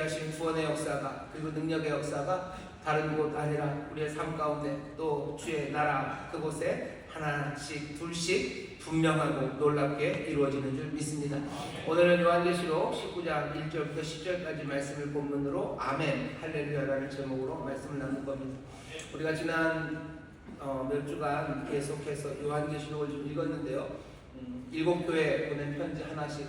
준비하신 구원의 역사가 그리고 능력의 역사가 다른 곳 아니라 우리의 삶 가운데 또 주의 나라 그곳에 하나씩 둘씩 분명하고 놀랍게 이루어지는 줄 믿습니다. 오늘은 요한계시록 19장 1절부터 10절까지 말씀을 본문으로 아멘 할렐루야라는 제목으로 말씀을 나눌 겁니다. 우리가 지난 몇 주간 계속해서 요한계시록을 좀 읽었는데요. 7교회 보낸 편지 하나씩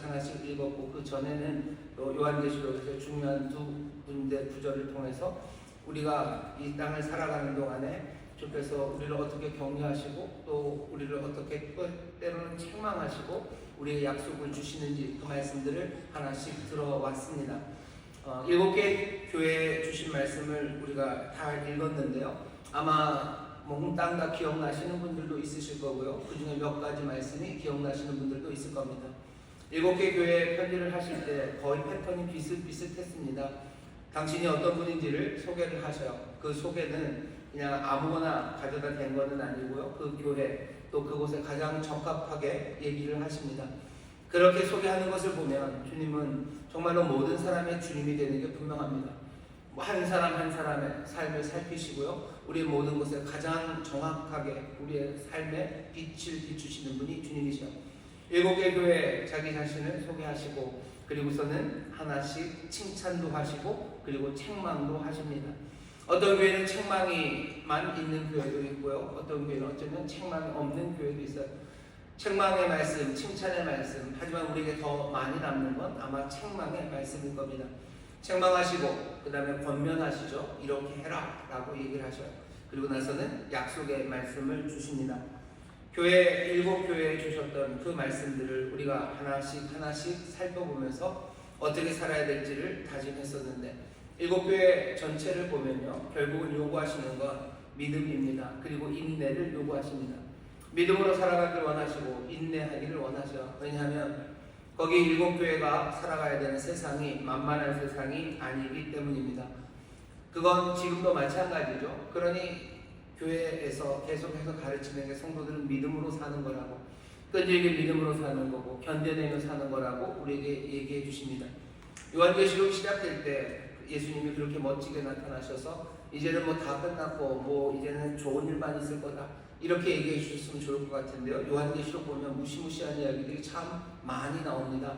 읽었고, 그 전에는 또 요한계시록에서 중요한 두 군데 구절을 통해서 우리가 이 땅을 살아가는 동안에 주께서 우리를 어떻게 격려하시고 또 우리를 어떻게 때로는 책망하시고 우리의 약속을 주시는지 그 말씀들을 하나씩 들어왔습니다. 7개 교회에 주신 말씀을 우리가 다 읽었는데요. 아마 몽땅 다 기억나시는 분들도 있으실 거고요. 그 중에 몇 가지 말씀이 기억나시는 분들도 있을 겁니다. 7개 교회 편지를 하실 때 거의 패턴이 비슷했습니다. 당신이 어떤 분인지를 소개를 하셔요. 그 소개는 그냥 아무거나 가져다 댄 것은 아니고요. 그 교회 또 그곳에 가장 적합하게 얘기를 하십니다. 그렇게 소개하는 것을 보면 주님은 정말로 모든 사람의 주님이 되는 게 분명합니다. 한 사람 한 사람의 삶을 살피시고요. 우리의 모든 것에 가장 정확하게 우리의 삶에 빛을 비추시는 분이 주님이시죠. 7개 교회 자기 자신을 소개하시고 그리고서는 하나씩 칭찬도 하시고 그리고 책망도 하십니다. 어떤 교회는 책망이만 있는 교회도 있고요. 어떤 교회는 어쩌면 책망이 없는 교회도 있어요. 책망의 말씀, 칭찬의 말씀, 하지만 우리에게 더 많이 남는 건 아마 책망의 말씀일 겁니다. 책망하시고 그 다음에 권면하시죠. 이렇게 해라 라고 얘기를 하셔요. 그리고 나서는 약속의 말씀을 주십니다. 7교회에 주셨던 그 말씀들을 우리가 하나씩 살펴보면서 어떻게 살아야 될지를 다짐했었는데 7교회 전체를 보면요, 결국은 요구하시는 건 믿음입니다. 그리고 인내를 요구하십니다. 믿음으로 살아가기를 원하시고 인내하기를 원하셔요. 왜냐하면 거기 7교회가 살아가야 되는 세상이 만만한 세상이 아니기 때문입니다. 그건 지금도 마찬가지죠. 그러니 교회에서 계속해서 가르치는 게 성도들은 믿음으로 사는 거라고, 끈질게 믿음으로 사는 거고 견뎌내며 사는 거라고 우리에게 얘기해 주십니다. 요한계시록 시작될 때 예수님이 그렇게 멋지게 나타나셔서 이제는 뭐 다 끝났고 뭐 이제는 좋은 일만 있을 거다 이렇게 얘기해 주셨으면 좋을 것 같은데요. 요한계시록 보면 무시무시한 이야기들이 참 많이 나옵니다.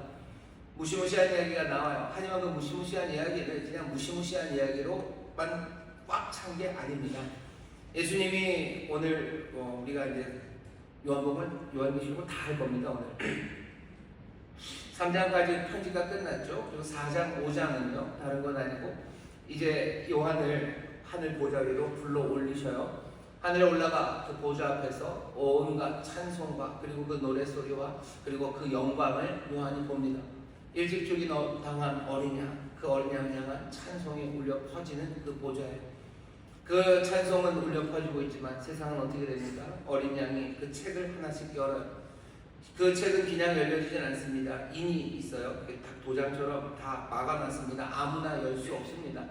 무시무시한 이야기가 나와요. 하지만 그 무시무시한 이야기를 그냥 무시무시한 이야기로만 꽉 찬 게 아닙니다. 예수님이 오늘 우리가 이제 요한계시록을 다 할 겁니다. 오늘 3장까지 편지가 끝났죠. 그리고 4장, 5장은요 다른 건 아니고 이제 요한을 하늘 보좌 위로 불러 올리셔요. 하늘에 올라가 그 보좌 앞에서 온갖 찬송과 그리고 그 노래소리와 그리고 그 영광을 요한이 봅니다. 일찍 당한 어린 양, 그 어린 양을 향한 찬송이 울려 퍼지는 그 보좌에 그 찬송은 울려 퍼지고 있지만 세상은 어떻게 됩니까? 어린 양이 그 책을 하나씩 열어요. 그 책은 그냥 열려지진 않습니다. 인이 있어요. 도장처럼 다 막아놨습니다. 아무나 열 수 없습니다.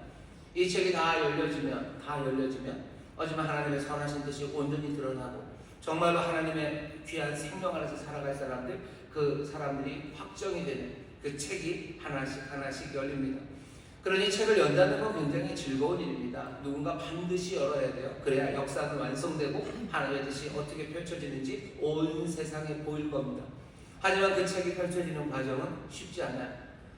이 책이 다 열려지면 하지만 하나님의 선하신 뜻이 온전히 드러나고 정말로 하나님의 귀한 생명 안에서 살아갈 사람들, 그 사람들이 확정이 되는 그 책이 하나씩 열립니다. 그러니 책을 연다는 건 굉장히 즐거운 일입니다. 누군가 반드시 열어야 돼요. 그래야 역사가 완성되고 하나님의 뜻이 어떻게 펼쳐지는지 온 세상에 보일 겁니다. 하지만 그 책이 펼쳐지는 과정은 쉽지 않아요.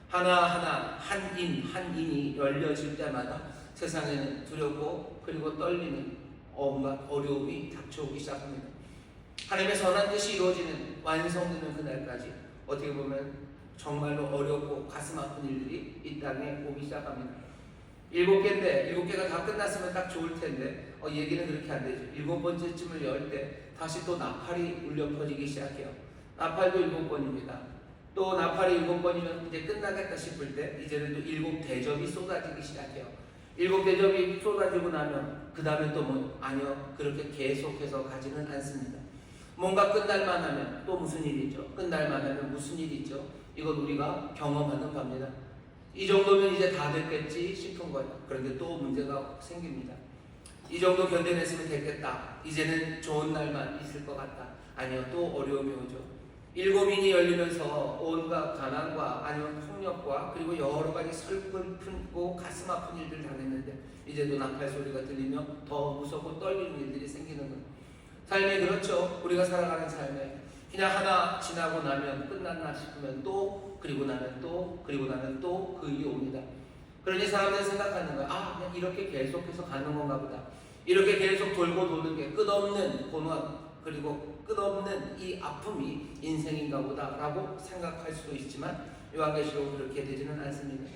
하나하나 한 인이 열려질 때마다 세상에는 두렵고 그리고 떨리는 온갖 어려움이 닥쳐오기 시작합니다. 하나님의 선한 뜻이 이루어지는 완성되는 그날까지 어떻게 보면 정말로 어렵고 가슴 아픈 일들이 이 땅에 오기 시작합니다. 7개인데 7개가 다 끝났으면 딱 좋을 텐데 얘기는 그렇게 안 되죠. 7번째쯤을 열 때 다시 또 나팔이 울려 퍼지기 시작해요. 나팔도 7번입니다. 또 나팔이 7번이면 이제 끝나겠다 싶을 때 이제는 또 7대접이 쏟아지기 시작해요. 7대접이 쏟아지고 나면 그 다음에 또 아니요, 그렇게 계속해서 가지는 않습니다. 뭔가 끝날만 하면 또 무슨 일이 있죠? 끝날만 하면 무슨 일이 있죠? 이건 우리가 경험하는 겁니다. 이 정도면 이제 다 됐겠지 싶은 거예요. 그런데 또 문제가 생깁니다. 이 정도 견뎌냈으면 됐겠다. 이제는 좋은 날만 있을 것 같다. 아니요, 또 어려움이 오죠. 일곱인이 열리면서 온갖 가난과 아니면 폭력과 그리고 여러 가지 슬프고 가슴 아픈 일들을 당했는데 이제도 나팔 소리가 들리며 더 무섭고 떨리는 일들이 생기는 거예요. 삶이 그렇죠. 우리가 살아가는 삶에 그냥 하나 지나고 나면 끝났나 싶으면 또 그리고 나면 또 그리고 나면 또 그 일이 옵니다. 그러니 사람들이 생각하는 거야. 아, 그냥 이렇게 계속해서 가는 건가 보다. 이렇게 계속 돌고 도는 게 끝없는 고난 그리고 끝없는 이 아픔이 인생인가 보다라고 생각할 수도 있지만 요한계시록은 그렇게 되지는 않습니다.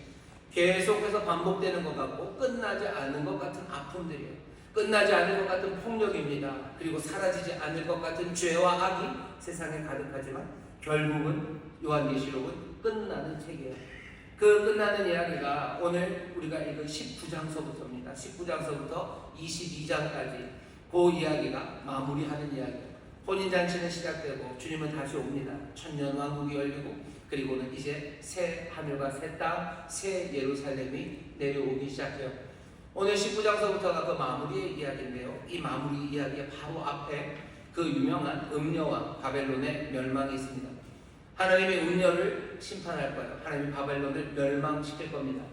계속해서 반복되는 것 같고 끝나지 않는 것 같은 아픔들이에요. 끝나지 않을 것 같은 폭력입니다. 그리고 사라지지 않을 것 같은 죄와 악이 세상에 가득하지만 결국은 요한계시록은 끝나는 책이에요. 그 끝나는 이야기가 오늘 우리가 읽은 19장서부터입니다. 19장서부터 22장까지 그 이야기가 마무리하는 이야기예요. 혼인잔치는 시작되고 주님은 다시 옵니다. 천년왕국이 열리고 그리고는 이제 새 하늘과 새 땅, 새 예루살렘이 내려오기 시작해요. 오늘 19장서부터가 그 마무리의 이야기인데요. 이 마무리 이야기의 바로 앞에 그 유명한 음녀와 바벨론의 멸망이 있습니다. 하나님의 음녀를 심판할 거예요. 하나님이 바벨론을 멸망시킬 겁니다.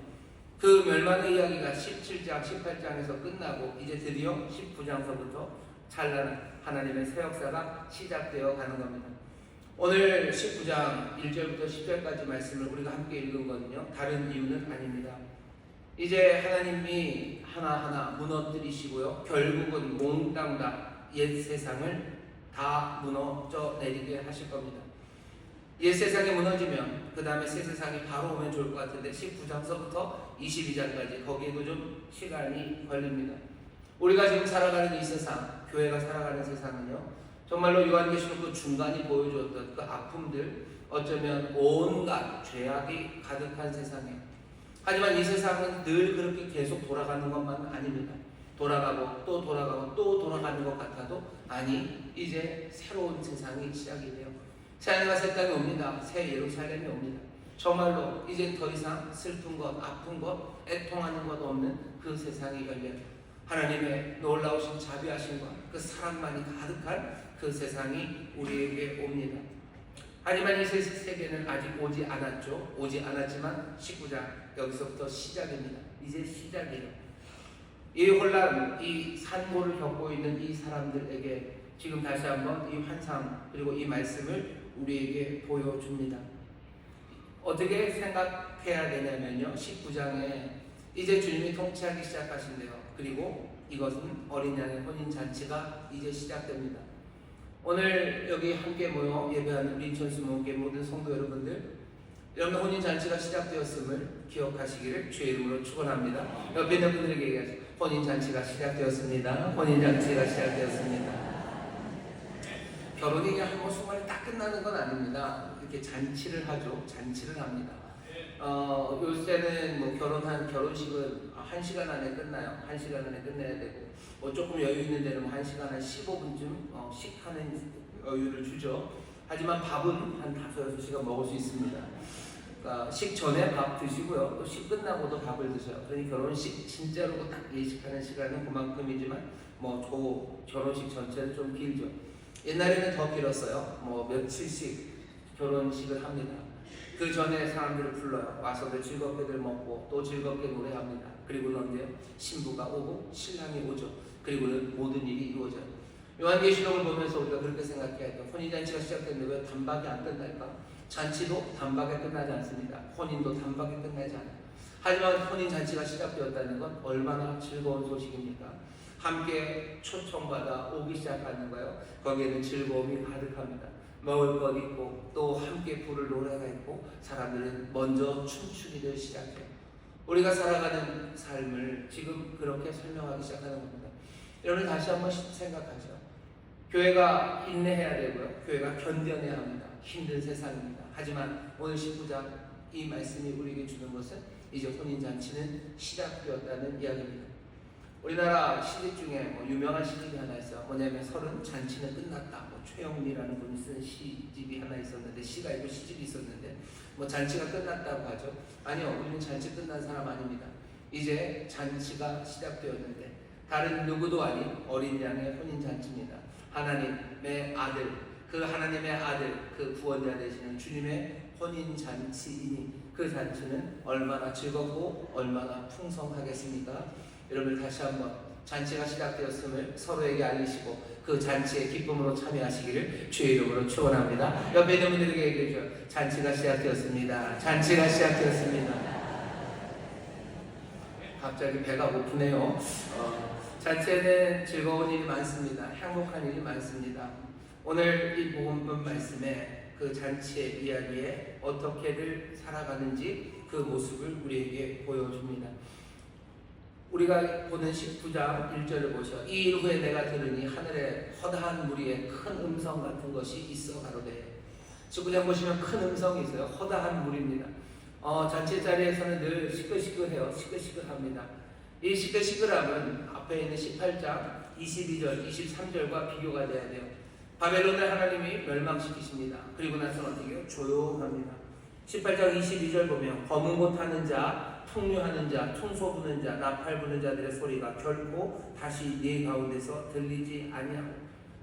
그 멸망의 이야기가 17장, 18장에서 끝나고 이제 드디어 19장서부터 찬란한 하나님의 새 역사가 시작되어 가는 겁니다. 오늘 19장 1절부터 10절까지 말씀을 우리가 함께 읽은 거는요. 다른 이유는 아닙니다. 이제 하나님이 하나하나 무너뜨리시고요. 결국은 몽땅 다 옛 세상을 다 무너져 내리게 하실 겁니다. 옛 세상이 무너지면 그 다음에 새 세상이 바로 오면 좋을 것 같은데 19장서부터 22장까지 거기에도 좀 시간이 걸립니다. 우리가 지금 살아가는 이 세상, 교회가 살아가는 세상은요, 정말로 요한계시록 그 중간이 보여주었던 그 아픔들, 어쩌면 온갖 죄악이 가득한 세상이에요. 하지만 이 세상은 늘 그렇게 계속 돌아가는 것만 아닙니다. 돌아가고 또 돌아가고 또 돌아가는 것 같아도 아니, 이제 새로운 세상이 시작이 돼요. 새 하늘과 새 땅이 옵니다. 새 예루살렘이 옵니다. 정말로 이제 더 이상 슬픈 것, 아픈 것, 애통하는 것 없는 그 세상이 열려요. 하나님의 놀라우신 자비하심과 그 사랑만이 가득한 그 세상이 우리에게 옵니다. 하지만 이 세계는 아직 오지 않았죠. 오지 않았지만 19장 여기서부터 시작입니다. 이제 시작이에요. 이 혼란, 이 산고를 겪고 있는 이 사람들에게 지금 다시 한번 이 환상 그리고 이 말씀을 우리에게 보여줍니다. 어떻게 생각해야 되냐면요. 19장에 이제 주님이 통치하기 시작하신대요. 그리고 이것은 어린 양의 혼인잔치가 이제 시작됩니다. 오늘 여기 함께 모여 예배하는 우리 인천수목교회 모든 성도 여러분들, 여러분 혼인잔치가 시작되었음을 기억하시기를 주의 이름으로 축원합니다. 옆에 있는 분들에게 얘기하세요. 혼인잔치가 시작되었습니다. 혼인잔치가 시작되었습니다. 결혼이 그냥 한 순간에 딱 끝나는 건 아닙니다. 이렇게 잔치를 하죠. 잔치를 합니다. 요새는 뭐 결혼식은 1시간 안에 끝나요. 1시간 안에 끝내야 되고, 뭐 조금 여유 있는 데는 1시간 한 15분쯤 식하는 여유를 주죠. 하지만 밥은 한 5-6시간 먹을 수 있습니다. 그러니까 식 전에 밥 드시고요. 또 식 끝나고도 밥을 드셔요. 그러니 결혼식 진짜로 딱 예식하는 시간은 그만큼이지만 뭐 결혼식 전체는 좀 길죠. 옛날에는 더 길었어요. 뭐 며칠씩 결혼식을 합니다. 그 전에 사람들을 불러요. 와서들 즐겁게들 먹고 또 즐겁게 노래합니다. 그리고는 언제 신부가 오고 신랑이 오죠. 그리고는 모든 일이 이루어져요. 요한계시록을 보면서 우리가 그렇게 생각해야 돼요. 혼인잔치가 시작됐는데 왜 단박에 안 끝날까? 잔치도 단박에 끝나지 않습니다. 혼인도 단박에 끝나지 않아요. 하지만 혼인잔치가 시작되었다는 건 얼마나 즐거운 소식입니까? 함께 초청받아 오기 시작하는 거예요. 거기에는 즐거움이 가득합니다. 먹을 것 있고 또 함께 부를 노래가 있고 사람들은 먼저 춤추기를 시작해요. 우리가 살아가는 삶을 지금 그렇게 설명하기 시작하는 겁니다. 여러분 다시 한번 생각하죠. 교회가 인내해야 되고요. 교회가 견뎌내야 합니다. 힘든 세상입니다. 하지만 오늘 19장 이 말씀이 우리에게 주는 것은 이제 혼인잔치는 시작되었다는 이야기입니다. 우리나라 시집 중에 유명한 시집이 하나 있어요. 뭐냐면 30 잔치는 끝났다. 최영미라는 분이 쓴 시집이 하나 있었는데, 시가 있고 시집이 있었는데, 잔치가 끝났다고 하죠. 아니요, 우리는 잔치 끝난 사람 아닙니다. 이제 잔치가 시작되었는데, 다른 누구도 아닌 어린 양의 혼인 잔치입니다. 하나님의 아들, 그 하나님의 아들, 그 구원자 되시는 주님의 혼인잔치이니 그 잔치는 얼마나 즐겁고 얼마나 풍성하겠습니까? 여러분 다시 한번 잔치가 시작되었음을 서로에게 알리시고 그 잔치의 기쁨으로 참여하시기를 주의 이름으로 축원합니다. 옆에 있는 분들에게 얘기해줘. 잔치가 시작되었습니다. 잔치가 시작되었습니다. 갑자기 배가 고프네요. 잔치에는 즐거운 일이 많습니다. 행복한 일이 많습니다. 오늘 이 복음 말씀에 그 잔치의 이야기에 어떻게들 살아가는지 그 모습을 우리에게 보여줍니다. 우리가 보는 19장 1절을 보셔. 이 일 후에 내가 들으니 하늘에 허다한 무리의 큰 음성 같은 것이 있어 가로되. 19장 보시면 큰 음성이 있어요. 허다한 무리입니다. 잔치 자리에서는 늘 시끌시끌해요. 시끌시끌합니다. 이 시끌시끌함은 앞에 있는 18장 22절, 23절과 비교가 돼야 돼요. 바벨론을 하나님이 멸망시키십니다. 그리고 나서는 어떻게 해요? 조용합니다. 18장 22절 보면 검은 옷 하는 자, 풍류하는 자, 퉁소 부는 자, 나팔 부는 자들의 소리가 결코 다시 네 가운데서 들리지 아니하고.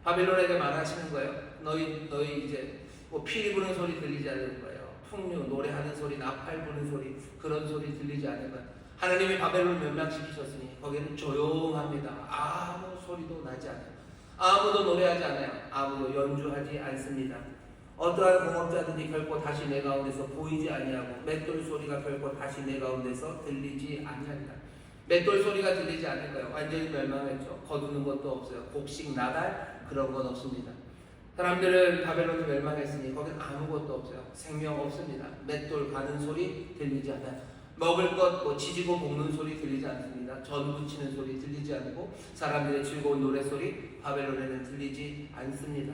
바벨론에게 말하시는 거예요. 너희 이제 뭐 피리 부는 소리 들리지 않을 거예요. 풍류, 노래하는 소리, 나팔 부는 소리, 그런 소리 들리지 않을 거예요. 하나님이 바벨론을 멸망시키셨으니 거기는 조용합니다. 아무 소리도 나지 않아요. 아무도 노래하지 않아요. 아무도 연주하지 않습니다. 어떠한 공업자든지 결코 다시 내 가운데서 보이지 아니하고 맷돌 소리가 결코 다시 내 가운데서 들리지 아니한다. 맷돌 소리가 들리지 않을 거예요. 완전히 멸망했죠. 거두는 것도 없어요. 곡식, 나갈 그런 건 없습니다. 사람들은 바벨론을 멸망했으니 거기는 아무것도 없어요. 생명 없습니다. 맷돌 가는 소리 들리지 않아요. 먹을 것, 지지고 볶는 소리 들리지 않습니다. 전 부치는 소리 들리지 않고 사람들의 즐거운 노래소리 바벨론에는 들리지 않습니다.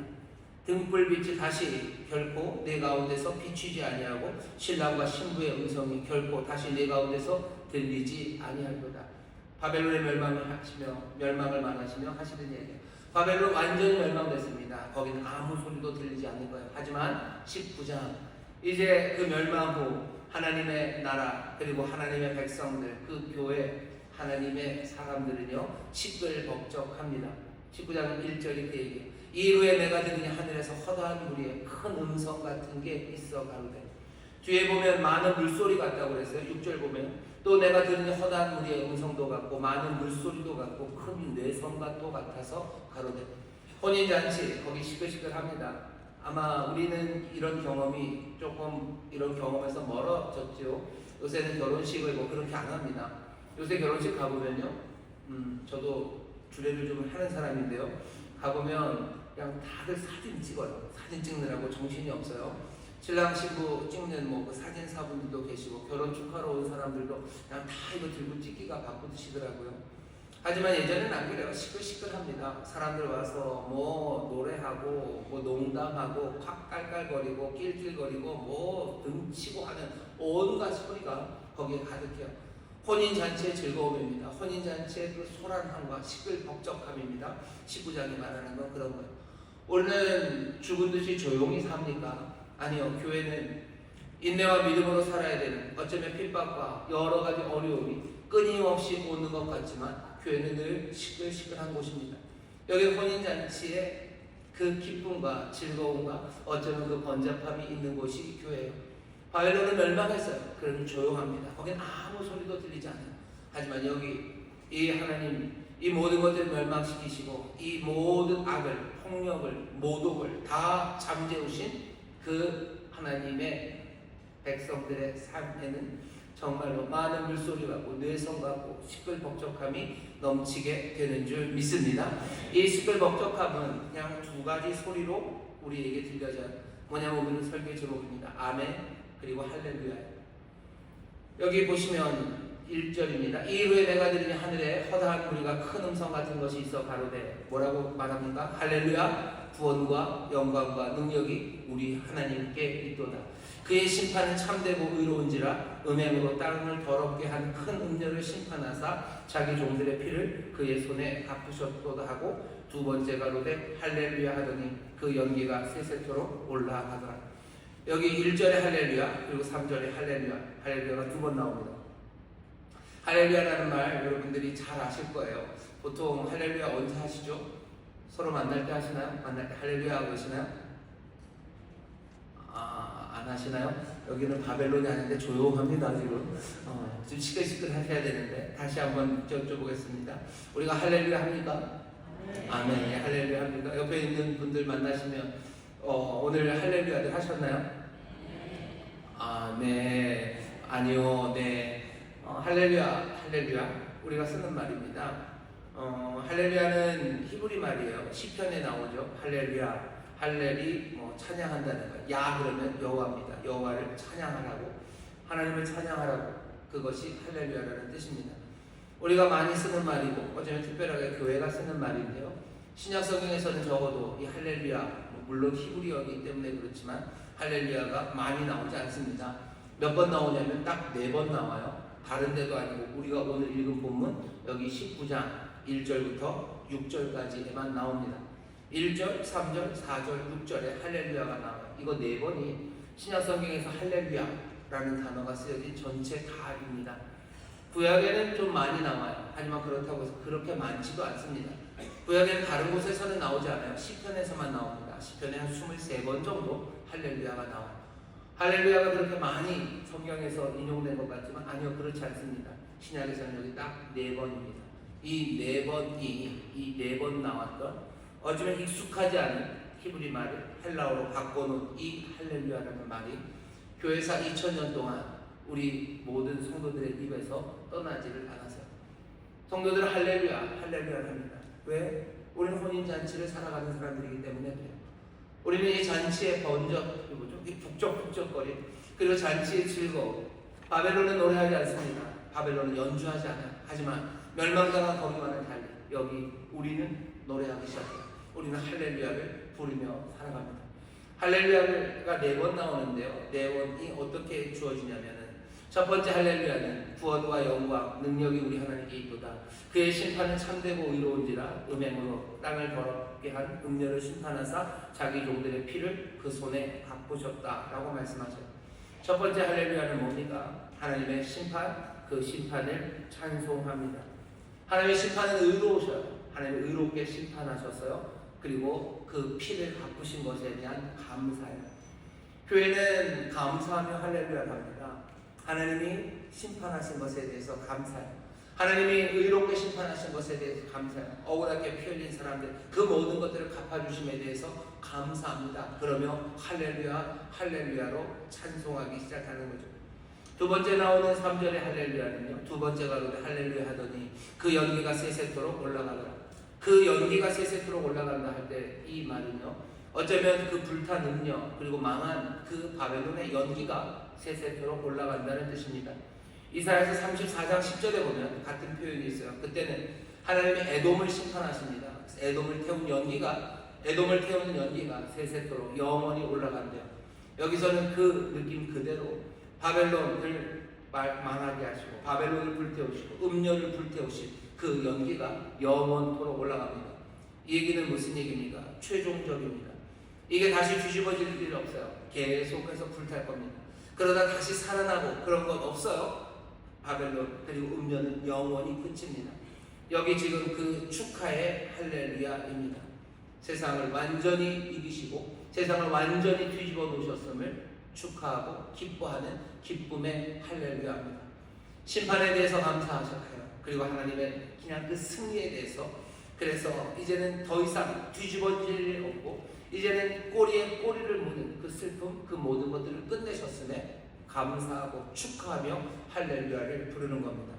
등불빛이 다시 결코 내 가운데서 비추지 아니하고 신랑과 신부의 음성이 결코 다시 내 가운데서 들리지 아니할 거다. 바벨론의 멸망을 말하시며 하시는 얘기예요. 바벨론 완전히 멸망됐습니다. 거기는 아무 소리도 들리지 않는 거예요. 하지만 19장 이제 그 멸망 후 하나님의 나라 그리고 하나님의 백성들 그 교회 하나님의 사람들은요 시끌벅적합니다. 19장 1절 이렇게 얘기해요. 이 후에 내가 들으니 하늘에서 허다한 무리의 큰 음성 같은 게 있어 가로되. 뒤에 보면 많은 물소리 같다고 그랬어요. 6절 보면 또 내가 들으니 허다한 무리의 음성도 같고 많은 물소리도 같고 큰 뇌성같도 같아서 가로되. 혼인잔치 거기 시끌시끌합니다. 아마 우리는 이런 경험이 조금 이런 경험에서 멀어졌죠. 요새는 결혼식을 그렇게 안 합니다. 요새 결혼식 가보면요, 저도 주례를 좀 하는 사람인데요. 가보면 그냥 다들 사진 찍어요. 사진 찍느라고 정신이 없어요. 신랑 신부 찍는 그 사진사분들도 계시고 결혼 축하러 온 사람들도 그냥 다 이거 들고 찍기가 바쁘시더라고요. 하지만 예전에는 안 그래요. 시끌시끌합니다. 사람들 와서 노래하고 농담하고 콱 깔깔거리고 낄낄거리고 등치고 하는 온갖 소리가 거기에 가득해요. 혼인잔치의 즐거움입니다. 혼인잔치의 그 소란함과 시끌벅적함입니다. 19장이 말하는 건 그런 거예요. 우리는 죽은 듯이 조용히 삽니까? 아니요. 교회는 인내와 믿음으로 살아야 되는 어쩌면 핍박과 여러 가지 어려움이 끊임없이 오는 것 같지만 교회는 늘 시끌시끌한 곳입니다. 여기 혼인잔치의 그 기쁨과 즐거움과 어쩌면 그 번잡함이 있는 곳이 교회예요. 바벨론은 멸망했어요. 그러니 조용합니다. 거긴 아무 소리도 들리지 않아요. 하지만 여기 이 하나님 이 모든 것들을 멸망시키시고 이 모든 악을, 폭력을, 모독을 다 잠재우신 그 하나님의 백성들의 삶에는 정말로 많은 물소리 같고 뇌성 같고 시끌벅적함이 넘치게 되는 줄 믿습니다. 이 시끌벅적함은 그냥 두 가지 소리로 우리에게 들려져요. 뭐냐면 오늘 설교 제목입니다. 아멘 그리고 할렐루야예요. 여기 보시면 1절입니다. 이 후에 내가 들으니 하늘에 허다한 무리가 큰 음성 같은 것이 있어 가로되. 뭐라고 말합니까? 할렐루야. 구원과 영광과 능력이 우리 하나님께 있도다. 그의 심판은 참되고 의로운지라 음행으로 땅을 더럽게 한 큰 음녀를 심판하사 자기 종들의 피를 그의 손에 갚으셨도다 하고 두 번째 가로되 할렐루야 하더니 그 연기가 세세토록 올라가더라. 여기 1절에 할렐루야 그리고 3절에 할렐루야가 두 번 나옵니다. 할렐루야라는 말 여러분들이 잘 아실 거예요. 보통 할렐루야 언제 하시죠? 서로 만날 때 하시나요? 만날 때 할렐루야 하고 계시나요? 안 하시나요? 여기는 바벨론이 아닌데 조용합니다 지금. 좀 시끌시끌 하셔야 되는데 다시 한번 여쭤보겠습니다. 우리가 할렐루야 합니까? 아멘. 예, 할렐루야 합니다. 옆에 있는 분들 만나시면 오늘 할렐루야들 하셨나요? 아, 네. 아니요. 네. 할렐루야, 할렐루야. 우리가 쓰는 말입니다. 할렐루야는 히브리 말이에요. 시편에 나오죠. 할렐루야. 할렐이 찬양한다는 거예요. 야 그러면 여호와입니다. 여호와를 찬양하라고, 하나님을 찬양하라고, 그것이 할렐루야라는 뜻입니다. 우리가 많이 쓰는 말이고 어쩌면 특별하게 교회가 쓰는 말인데요. 신약 성경에서는 적어도 이 할렐루야, 물론 히브리어이기 때문에 그렇지만 할렐루야가 많이 나오지 않습니다. 몇 번 나오냐면 딱 4번 나와요. 다른 데도 아니고 우리가 오늘 읽은 본문 여기 19장 1절부터 6절까지에만 나옵니다. 1절, 3절, 4절, 6절에 할렐루야가 나와요. 이거 4번이 신약 성경에서 할렐루야라는 단어가 쓰여진 전체 다입니다. 구약에는 좀 많이 나와요. 하지만 그렇다고 해서 그렇게 많지도 않습니다. 구약에는 다른 곳에서는 나오지 않아요. 시편에서만 나옵니다. 시편에 한 23번 정도 할렐루야가 나와요. 할렐루야가 그렇게 많이 성경에서 인용된 것 같지만 아니요, 그렇지 않습니다. 신약에서는 여기 딱 4번입니다. 이 4번 나왔던 어쩌면 익숙하지 않은 히브리 말을 헬라어로 바꿔놓은 이 할렐루야라는 말이 교회사 2000년 동안 우리 모든 성도들의 입에서 떠나지를 않았어요. 성도들은 할렐루야, 할렐루야를 합니다. 왜? 우리는 혼인잔치를 살아가는 사람들이기 때문에 그래요. 우리는 이 잔치의 번적, 이 북적북적거림, 그리고 잔치의 즐거움. 바벨론은 노래하지 않습니다. 바벨론은 연주하지 않아요. 하지만 멸망당한 거기와는 달리 여기 우리는 노래하기 시작해요. 우리는 할렐루야를 부르며 살아갑니다. 할렐루야가 4번 나오는데요. 4번이 어떻게 주어지냐면은 첫 번째 할렐루야는 구원과 영광, 능력이 우리 하나님께 있도다. 그의 심판은 참되고 의로운지라 음행으로 땅을 더럽게 한 음녀를 심판하사 자기 종들의 피를 그 손에 갚으셨다라고 말씀하셔요. 첫 번째 할렐루야는 뭡니까? 하나님의 심판, 그 심판을 찬송합니다. 하나님의 심판은 의로우셔요. 하나님 의롭게 심판하셨어요. 그리고 그 피를 갚으신 것에 대한 감사예요. 교회는 감사하며 할렐루야를 합니다. 하나님이 심판하신 것에 대해서 감사해요. 하나님이 의롭게 심판하신 것에 대해서 감사해요. 억울하게 피 흘린 사람들 그 모든 것들을 갚아주심에 대해서 감사합니다. 그러며 할렐루야, 할렐루야로 찬송하기 시작하는 거죠. 두 번째 나오는 3절의 할렐루야는요, 두 번째 가로되 할렐루야 하더니 그 연기가 세세토록 올라가더라. 그 연기가 세세토록 올라간다 할 때 이 말은요, 어쩌면 그 불탄 음녀 그리고 망한 그 바벨론의 연기가 세세토록 올라간다는 뜻입니다. 이사야서 34장 10절에 보면 같은 표현이 있어요. 그때는 하나님이 에돔을 심판하십니다. 에돔을 태우는 연기가 세세토록 영원히 올라간대요. 여기서는 그 느낌 그대로 바벨론을 망하게 하시고 바벨론을 불태우시고 음녀를 불태우신 그 연기가 영원토록 올라갑니다. 이 얘기는 무슨 얘기입니까? 최종적입니다. 이게 다시 뒤집어질 일 없어요. 계속해서 불탈 겁니다. 그러다 다시 살아나고 그런 건 없어요. 바벨론 그리고 음녀는 영원히 끝입니다. 여기 지금 그 축하의 할렐루야입니다. 세상을 완전히 이기시고 세상을 완전히 뒤집어 놓으셨음을 축하하고 기뻐하는 기쁨의 할렐루야입니다. 심판에 대해서 감사하셔요. 그리고 하나님의 그냥 그 승리에 대해서, 그래서 이제는 더 이상 뒤집어질 일 없고 이제는 꼬리에 꼬리를 무는 그 슬픔, 그 모든 것들을 끝내셨음에 감사하고 축하하며 할렐루야를 부르는 겁니다.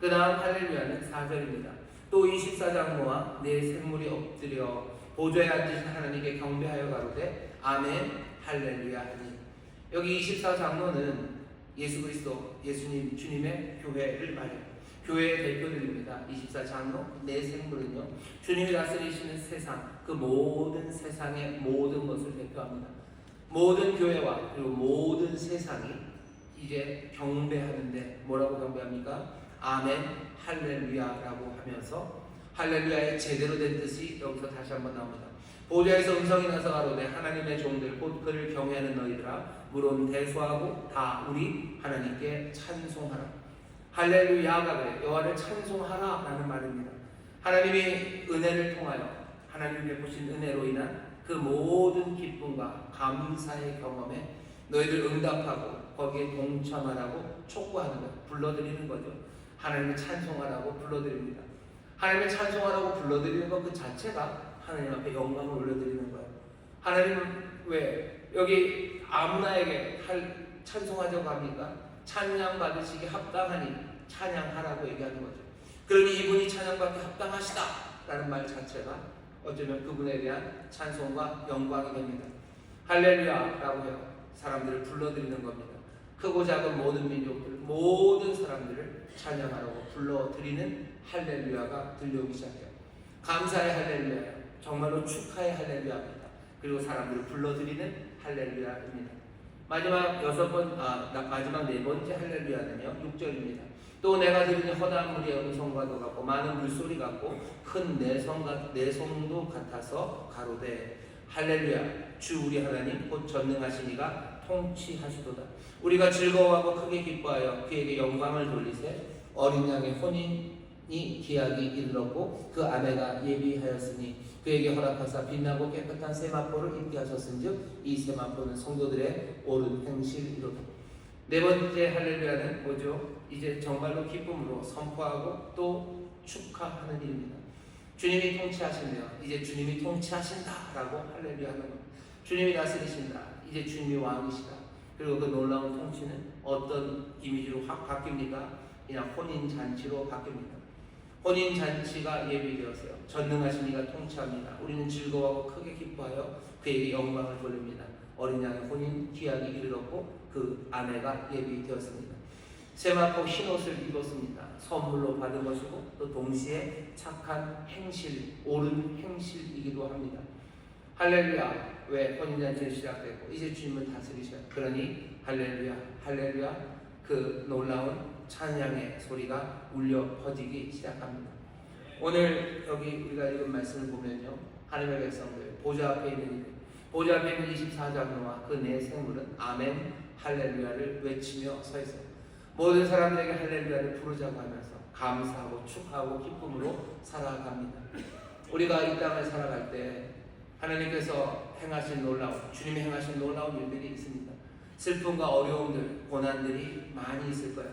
그 다음 할렐루야는 4절입니다. 또 24장로와 네 생물이 엎드려 보좌에 앉으신 하나님께 경배하여 가로되 아멘 할렐루야 하니, 여기 24장로는 예수 그리스도, 예수님, 주님의 교회를 말해요. 교회의 대표들입니다. 24장로, 네 생물은요, 주님이 다스리시는 세상, 그 모든 세상의 모든 것을 대표합니다. 모든 교회와 그리고 모든 세상이 이제 경배하는데 뭐라고 경배합니까? 아멘 할렐루야라고 하면서 할렐루야의 제대로 된 뜻이 여기서 다시 한번 나옵니다. 보좌에서 음성이 나서 가로되 하나님의 종들 곧 그를 경외하는 너희들아 물론 대수하고 다 우리 하나님께 찬송하라. 할렐루야가 그래 여호와를 찬송하라 라는 말입니다. 하나님이 은혜를 통하여 하나님이 베푸신 은혜로 인한 그 모든 기쁨과 감사의 경험에 너희들 응답하고 거기에 동참하라고 촉구하는 거예요. 불러드리는 거죠. 하나님을 찬송하라고 불러드립니다. 하나님을 찬송하라고 불러드리는 것 그 자체가 하나님 앞에 영광을 올려드리는 거예요. 하나님은 왜 여기 아무나에게 찬송하자고 합니까? 찬양 받으시기 합당하니 찬양하라고 얘기하는 거죠. 그러니 이분이 찬양받기 합당하시다 라는 말 자체가 어쩌면 그분에 대한 찬송과 영광이 됩니다. 할렐루야라고 해요. 사람들을 불러드리는 겁니다. 크고 작은 모든 민족들, 모든 사람들을 찬양하라고 불러드리는 할렐루야가 들려오기 시작해요. 감사의 할렐루야예요. 정말로 축하의 할렐루야입니다. 그리고 사람들을 불러드리는 할렐루야입니다. 마지막 네 번째 할렐루야는요, 6절입니다. 또 내가 들으니 허다한 물의 음성과도 같고 많은 물소리 같고 큰 내성도 같아서 가로되 할렐루야 주 우리 하나님 곧 전능하시니가 통치하시도다. 우리가 즐거워하고 크게 기뻐하여 그에게 영광을 돌리세. 어린 양의 혼인이 기약이 이르렀고 그 아내가 예비하였으니 그에게 허락하사 빛나고 깨끗한 세마포를 입게 하셨은즉 이 세마포는 성도들의 옳은 행실이로다. 네 번째 할렐루야는 뭐죠? 이제 정말로 기쁨으로 선포하고 또 축하하는 일입니다. 주님이 통치하신대요. 이제 주님이 통치하신다라고 할렐루야 하는 겁니다. 주님이 다스리신다. 이제 주님이 왕이시다. 그리고 그 놀라운 통치는 어떤 이미지로 확 바뀝니까? 그냥 혼인잔치로 바뀝니다. 혼인잔치가 예비되었어요. 전능하신 이가 통치합니다. 우리는 즐거워하고 크게 기뻐하여 그에게 영광을 돌립니다. 어린 양의 혼인 기약이 이르렀고 그 아내가 예비되었습니다. 세마포 흰옷을 입었습니다. 선물로 받은 것이고 또 동시에 착한 행실, 옳은 행실이기도 합니다. 할렐루야. 왜 혼인잔치는 시작되고 이제 주님은 다스리셔요. 그러니 할렐루야 할렐루야 그 놀라운 찬양의 소리가 울려 퍼지기 시작합니다. 오늘 여기 우리가 읽은 말씀을 보면요, 하나님의 백성들 보좌 앞에 있는 보좌 앞에 있는 24장로와 그 네 생물은 아멘 할렐루야를 외치며 서 있어요. 모든 사람들에게 할렐루야를 부르자고 하면서 감사하고 축하하고 기쁨으로 살아갑니다. 우리가 이 땅을 살아갈 때 하나님께서 행하신 주님이 행하신 놀라운 일들이 있습니다. 슬픔과 어려움들, 고난들이 많이 있을 거예요.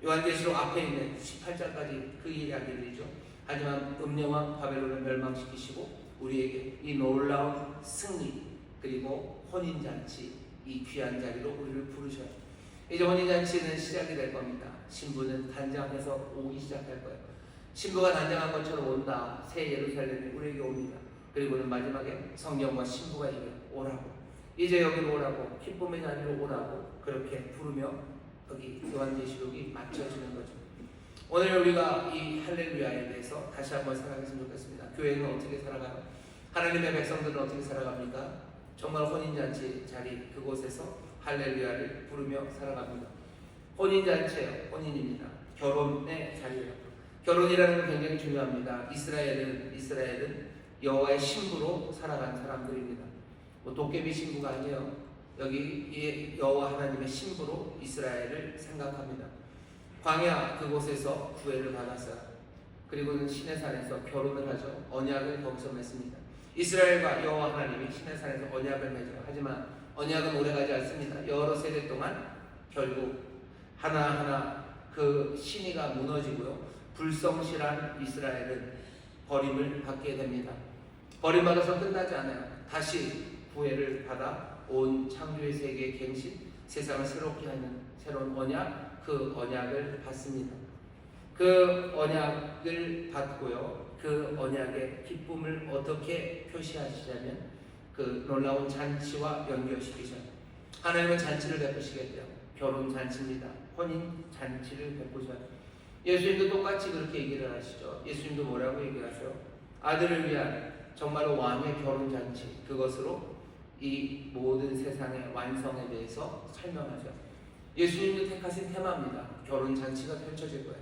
요한계시록 앞에 있는 18장까지 그 이야기들이죠. 하지만 음녀왕 바벨론을 멸망시키시고 우리에게 이 놀라운 승리 그리고 혼인잔치 이 귀한 자리로 우리를 부르셔요. 이제 혼인잔치는 시작이 될 겁니다. 신부는 단장해서 오기 시작할 거예요. 신부가 단장한 것처럼 온다. 새 예루살렘이 우리에게 옵니다. 그리고는 마지막에 성령과 신부가 이게 오라고, 이제 여기로 오라고, 기쁨의 자리로 오라고 그렇게 부르며 여기 요한계시록이 맞춰지는 거죠. 오늘 우리가 이 할렐루야에 대해서 다시 한번 생각했으면 좋겠습니다. 교회는 어떻게 살아가요? 하나님의 백성들은 어떻게 살아갑니까? 정말 혼인잔치 자리 그곳에서 할렐루야를 부르며 살아갑니다. 혼인잔치예요. 혼인입니다. 결혼의 자리예요. 결혼이라는 건 굉장히 중요합니다. 이스라엘은 여호와의 신부로 살아간 사람들입니다. 도깨비 신부가 아니에요. 여기 여호와 하나님의 신부로 이스라엘을 생각합니다. 광야 그곳에서 구애를 받았어요. 그리고는 시내산에서 결혼을 하죠. 언약을 거기서 맺습니다. 이스라엘과 여호와 하나님이 시내산에서 언약을 맺어요. 하지만 언약은 오래가지 않습니다. 여러 세대 동안 결국 하나하나 그 신의가 무너지고요. 불성실한 이스라엘은 버림을 받게 됩니다. 버림받아서 끝나지 않아요. 다시 구애를 받아 온 창조의 세계의 갱신, 세상을 새롭게 하는 새로운 언약, 그 언약을 받습니다. 그 언약을 받고요. 그 언약의 기쁨을 어떻게 표시하시냐면 그 놀라운 잔치와 연결시키셔요. 하나님은 잔치를 베푸시겠대요. 결혼 잔치입니다. 혼인 잔치를 베푸셔요. 예수님도 똑같이 그렇게 얘기를 하시죠. 예수님도 뭐라고 얘기를 하셔요? 아들을 위한 정말로 왕의 결혼 잔치, 그것으로 이 모든 세상의 완성에 대해서 설명하죠. 예수님도 택하신 테마입니다. 결혼 잔치가 펼쳐질 거예요.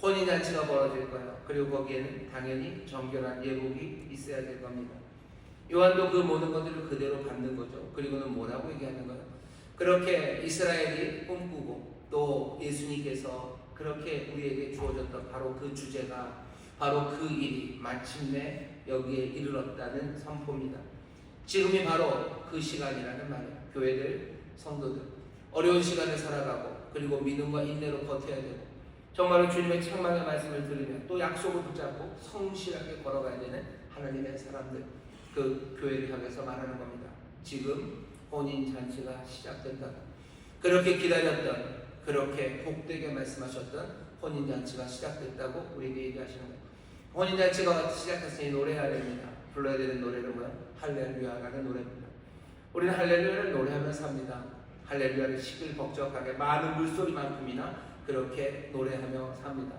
혼인 잔치가 벌어질 거예요. 그리고 거기에는 당연히 정결한 예복이 있어야 될 겁니다. 요한도 그 모든 것들을 그대로 받는 거죠. 그리고는 뭐라고 얘기하는 거예요? 그렇게 이스라엘이 꿈꾸고 또 예수님께서 그렇게 우리에게 주어졌던 바로 그 주제가, 바로 그 일이 마침내 여기에 이르렀다는 선포입니다. 지금이 바로 그 시간이라는 말이에요. 교회들 성도들, 어려운 시간을 살아가고 그리고 믿음과 인내로 버텨야 되고 정말로 주님의 책망의 말씀을 들으며 또 약속을 붙잡고 성실하게 걸어가야 되는 하나님의 사람들, 그 교회를 향해서 말하는 겁니다. 지금 혼인잔치가 시작된다고, 그렇게 기다렸던, 그렇게 복되게 말씀하셨던 혼인잔치가 시작됐다고 우리에게 얘기하시는 거예요. 혼인잔치가 시작됐으니 노래해야 됩니다. 불러야 되는 노래는 뭐야? 할렐루야라는 노래입니다. 우리는 할렐루야를 노래하며 삽니다. 할렐루야를 시끌벅적하게 많은 물소리만큼이나 그렇게 노래하며 삽니다.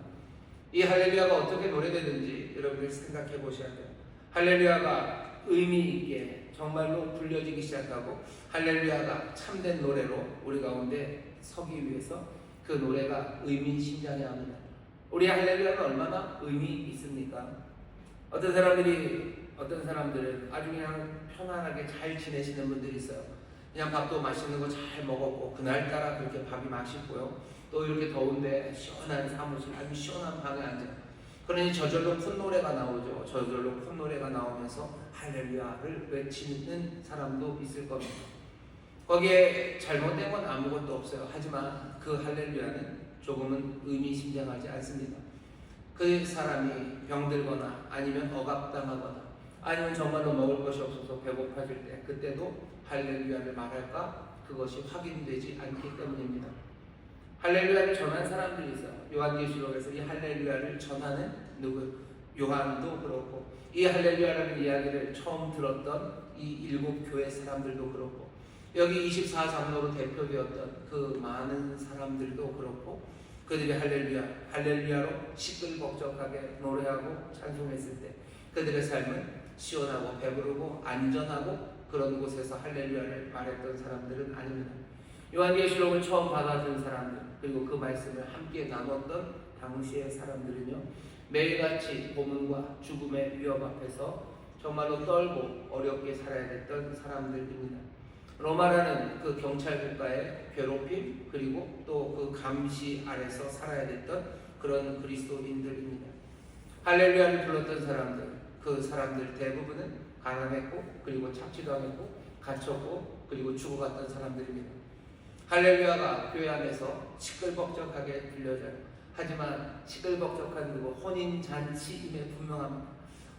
이 할렐루야가 어떻게 노래되는지 여러분들 생각해 보셔야 돼요. 할렐루야가 의미 있게 정말로 불려지기 시작하고 할렐루야가 참된 노래로 우리 가운데 서기 위해서 그 노래가 의미심장해야 합니다. 우리 할렐루야는 얼마나 의미 있습니까? 어떤 사람들은 아주 그냥 편안하게 잘 지내시는 분들이 있어요. 그냥 밥도 맛있는 거 잘 먹었고 그날따라 그렇게 밥이 맛있고요. 또 이렇게 더운데 시원한 사무실, 아주 시원한 방에 앉아. 그러니 저절로 큰 노래가 나오죠. 저절로 큰 노래가 나오면서 할렐루야를 외치는 사람도 있을 겁니다. 거기에 잘못된 건 아무것도 없어요. 하지만 그 할렐루야는 조금은 의미심장하지 않습니다. 그 사람이 병들거나 아니면 억압당하거나 아니면 정말로 먹을 것이 없어서 배고파질 때 그때도 할렐루야를 말할까? 그것이 확인되지 않기 때문입니다. 할렐루야를 전한 사람들이 있어요. 요한계시록에서 이 할렐루야를 전하는 누구? 요한도 그렇고 이 할렐루야라는 이야기를 처음 들었던 이 7교회 사람들도 그렇고 여기 24장로로 대표되었던 그 많은 사람들도 그렇고 그들이 할렐루야로 시끌벅적하게 노래하고 찬송했을 때 그들의 삶은 시원하고 배부르고 안전하고 그런 곳에서 할렐루야를 말했던 사람들은 아닙니다. 요한계시록을 처음 받아준 사람들 그리고 그 말씀을 함께 나눴던 당시의 사람들은요, 매일같이 고문과 죽음의 위협 앞에서 정말로 떨고 어렵게 살아야 됐던 사람들입니다. 로마라는 그 경찰 국가의 괴롭힘 그리고 또 그 감시 아래서 살아야 됐던 그런 그리스도인들입니다. 할렐루야를 불렀던 사람들, 그 사람들 대부분은 가난했고 그리고 착취당했고 갇혔고 그리고 죽어갔던 사람들입니다. 할렐루야가 교회 안에서 시끌벅적하게 들려져요. 하지만 시끌벅적한 그곳 혼인잔치임에 분명합니다.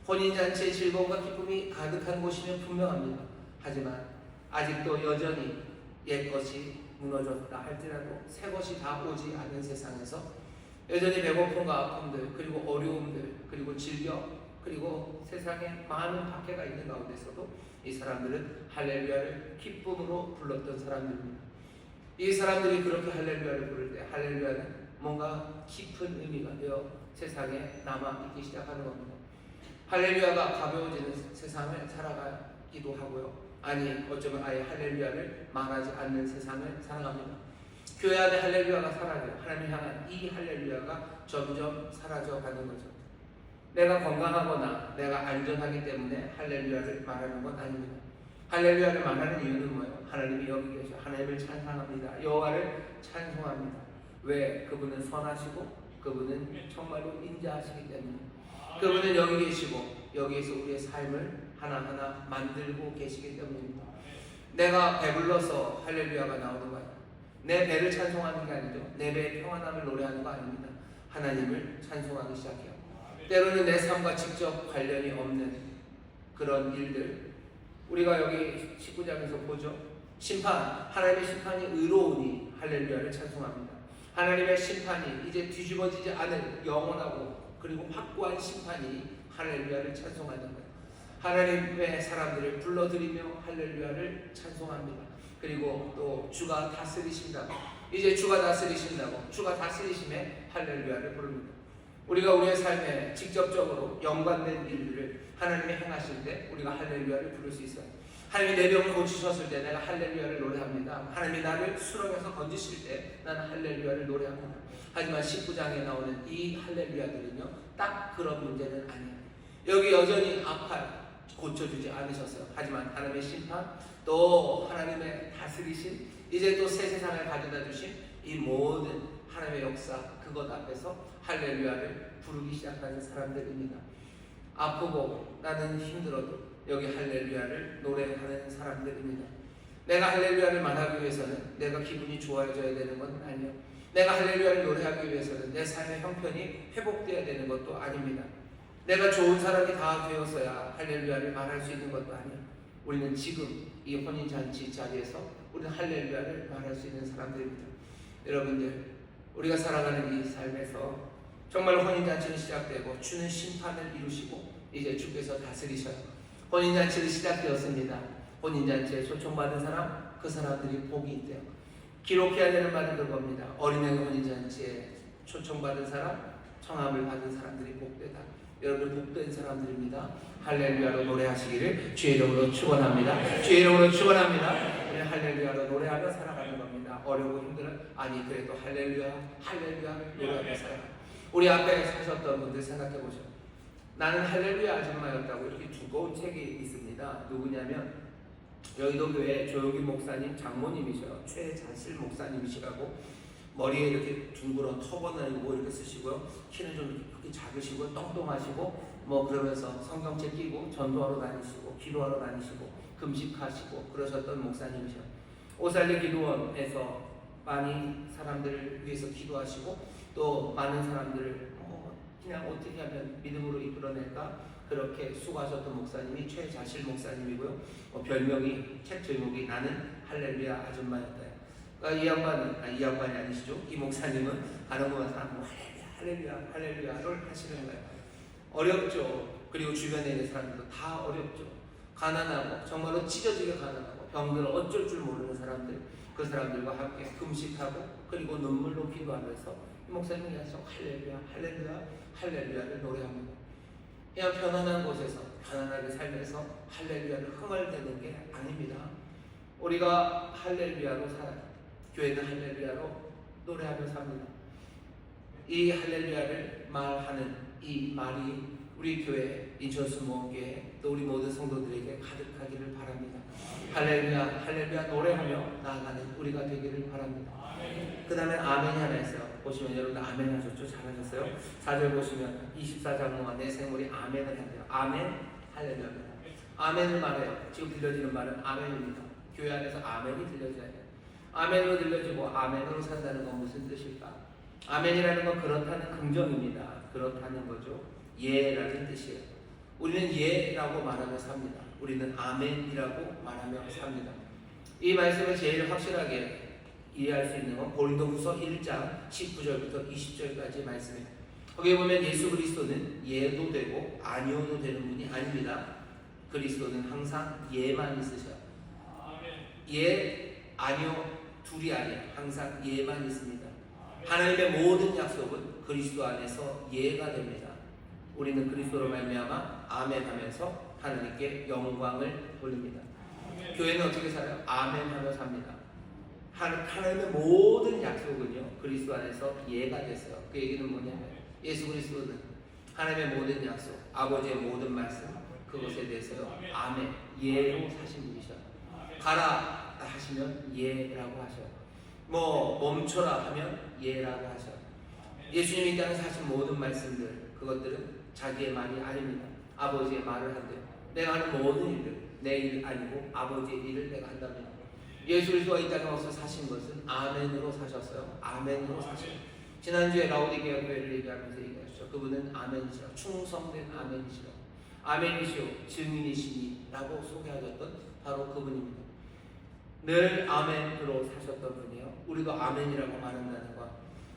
혼인잔치의 즐거움과 기쁨이 가득한 곳임에 분명합니다. 하지만 아직도 여전히 옛것이 무너졌다 할지라도 새것이 다 오지 않은 세상에서 여전히 배고픔과 아픔들 그리고 어려움들 그리고 질병 그리고 세상에 많은 박해가 있는 가운데서도 이 사람들은 할렐루야를 기쁨으로 불렀던 사람들입니다. 이 사람들이 그렇게 할렐루야를 부를 때 할렐루야는 뭔가 깊은 의미가 되어 세상에 남아있기 시작하는 겁니다. 할렐루야가 가벼워지는 세상을 살아가기도 하고요. 아니 어쩌면 아예 할렐루야를 말하지 않는 세상을 살아갑니다. 교회 안에 할렐루야가 사라져요. 하나님 향한 이 할렐루야가 점점 사라져가는 거죠. 내가 건강하거나 내가 안전하기 때문에 할렐루야를 말하는 건 아닙니다. 할렐루야를 말하는 이유는 뭐예요? 하나님이 여기 계셔. 하나님을 찬양합니다. 여호와를 찬송합니다. 왜? 그분은 선하시고 그분은 정말로 인자하시기 때문에 그분은 여기 계시고 여기에서 우리의 삶을 하나하나 만들고 계시기 때문입니다. 내가 배불러서 할렐루야가 나오는 거 아니에요. 내 배를 찬송하는 게 아니죠. 내 배의 평안함을 노래하는 거 아닙니다. 하나님을 찬송하기 시작해요. 때로는 내 삶과 직접 관련이 없는 그런 일들 우리가 여기 19장에서 보죠. 심판, 하나님의 심판이 의로우니 할렐루야를 찬송합니다. 하나님의 심판이 이제 뒤집어지지 않을 영원하고 그리고 확고한 심판이 할렐루야를 찬송하는 거예요. 하나님의 사람들을 불러들이며 할렐루야를 찬송합니다. 그리고 또 주가 다스리신다고 이제 주가 다스리신다고 주가 다스리심에 할렐루야를 부릅니다. 우리가 우리의 삶에 직접적으로 연관된 일들을 하나님이 행하실 때 우리가 할렐루야를 부를 수 있어요. 하나님이 내 병을 고치셨을 때 내가 할렐루야를 노래합니다. 하나님이 나를 수렁에서 건지실 때 나는 할렐루야를 노래합니다. 하지만 19장에 나오는 이 할렐루야들은요 딱 그런 문제는 아니에요. 여기 여전히 아파요. 고쳐주지 않으셨어요. 하지만 하나님의 심판 또 하나님의 다스리심 이제 또 새 세상을 가져다 주신 이 모든 하나님의 역사 그것 앞에서 할렐루야를 부르기 시작하는 사람들입니다. 아프고 나는 힘들어도 여기 할렐루야를 노래하는 사람들입니다. 내가 할렐루야를 말하기 위해서는 내가 기분이 좋아져야 되는 건 아니에요. 내가 할렐루야를 노래하기 위해서는 내 삶의 형편이 회복되어야 되는 것도 아닙니다. 내가 좋은 사람이 다 되어서야 할렐루야를 말할 수 있는 것도 아니에요. 우리는 지금 이 혼인잔치 자리에서 우리는 할렐루야를 말할 수 있는 사람들입니다. 여러분들, 우리가 살아가는 이 삶에서 정말 혼인잔치는 시작되고 주는 심판을 이루시고 이제 주께서 다스리셔요. 혼인잔치는 시작되었습니다. 혼인잔치에 초청받은 사람, 그 사람들이 복이 있대요. 기록해야 되는 말은 그겁니다. 어린애 혼인잔치에 초청받은 사람, 청함을 받은 사람들이 복되다. 여러분 복된 사람들입니다. 할렐루야로 노래하시기를 주의 이름으로 축원합니다. 주의 이름으로 축원합니다. 우리 할렐루야로 노래하며 살아가는 겁니다. 어려고 힘들어 아니 그래도 할렐루야 노래하며 살아가. 우리 앞에 서셨던 분들 생각해 보셔. 나는 할렐루야 아줌마였다고 이렇게 두꺼운 책이 있습니다. 누구냐면 여의도 교회 조용기 목사님 장모님이셔요. 최자실 목사님이시라고. 머리에 이렇게 둥그런 터번을 뭐 이렇게 쓰시고요. 키는 좀 이렇게 작으시고 똥똥하시고 뭐 그러면서 성경책 끼고 전도하러 다니시고 기도하러 다니시고 금식하시고 그러셨던 목사님이셔요. 오살리 기도원에서 많이 사람들을 위해서 기도하시고 또 많은 사람들을 그냥 어떻게 하면 믿음으로 이끌어낼까 그렇게 수고하셨던 목사님이 최자실 목사님이고요. 별명이 책 제목이 나는 할렐루야 아줌마였다. 이 양반이 아니시죠. 이 목사님은 가는 곳마다 할렐루야를 하시는 거예요. 어렵죠. 그리고 주변에 있는 사람들도 다 어렵죠. 가난하고 정말로 찢어지게 가난하고 병들어 어쩔 줄 모르는 사람들, 그 사람들과 함께 금식하고 그리고 눈물로 기도하면서 이 목사님이 하셔 할렐루야를 노래합니다. 그냥 편안한 곳에서 편안하게 살면서 할렐루야를 흥얼대는 게 아닙니다. 우리가 할렐루야로 살아요. 교회는 할렐루야로 노래하며 삽니다. 이 할렐루야를 말하는 이 말이 우리 교회 인천수목교회 또 우리 모든 성도들에게 가득하기를 바랍니다. 할렐루야 노래하며 나아가는 우리가 되기를 바랍니다. 그 다음에 아멘이 하나 있어요. 보시면 여러분 아멘 하셨죠? 잘하셨어요? 4절 보시면 24장로와 내 생물이 아멘을 한대요. 아멘 할렐루야입니다. 아멘을 말해요. 지금 들려지는 말은 아멘입니다. 교회 안에서 아멘이 들려져야 돼요. 아멘으로 들려지고 아멘으로 산다는 건 무슨 뜻일까? 아멘이라는 건 그렇다는 긍정입니다. 그렇다는 거죠. 예라는 뜻이에요. 우리는 예라고 말하며 삽니다. 우리는 아멘이라고 말하며 삽니다. 이 말씀을 제일 확실하게 이해할 수 있는 건 고린도후서 1장 19절부터 20절까지 말씀이에요. 거기에 보면 예수 그리스도는 예도 되고 아니오도 되는 분이 아닙니다. 그리스도는 항상 예만 있으셔요. 예, 아니오 둘이 아니에요. 항상 예만 있습니다. 하나님의 모든 약속은 그리스도 안에서 예가 됩니다. 우리는 그리스도로 말미암아 아멘하면서 하나님께 영광을 돌립니다. 교회는 어떻게 살아요? 아멘하며 삽니다. 하나님의 모든 약속은요 그리스도 안에서 예가 됐어요. 그 얘기는 뭐냐면 예수 그리스도는 하나님의 모든 약속, 아버지의 모든 말씀 그것에 대해서요 아멘, 예로 사신 분이셔요. 가라 하시면 예라고 하셔요. 뭐 멈춰라 하면 예라고 하셔요. 예수님이 이 땅에 하신 모든 말씀들 그것들은 자기의 말이 아닙니다. 아버지의 말을 한대요. 내가 하는 모든 일들 내 일 아니고 아버지의 일을 내가 한답니다. 예수 그리스도가 이 땅에 와서 사신 것은 아멘으로 사셨어요. 아멘으로 사셨어요. 지난주에 라오디게아 교회를 얘기하면서 얘기하셨죠. 그분은 아멘이시라 충성된 아멘이시라 아멘이시오 증인이시니라고 소개하셨던 바로 그분입니다. 늘 아멘으로 사셨던 분이에요. 우리도 아멘이라고 말한다는 건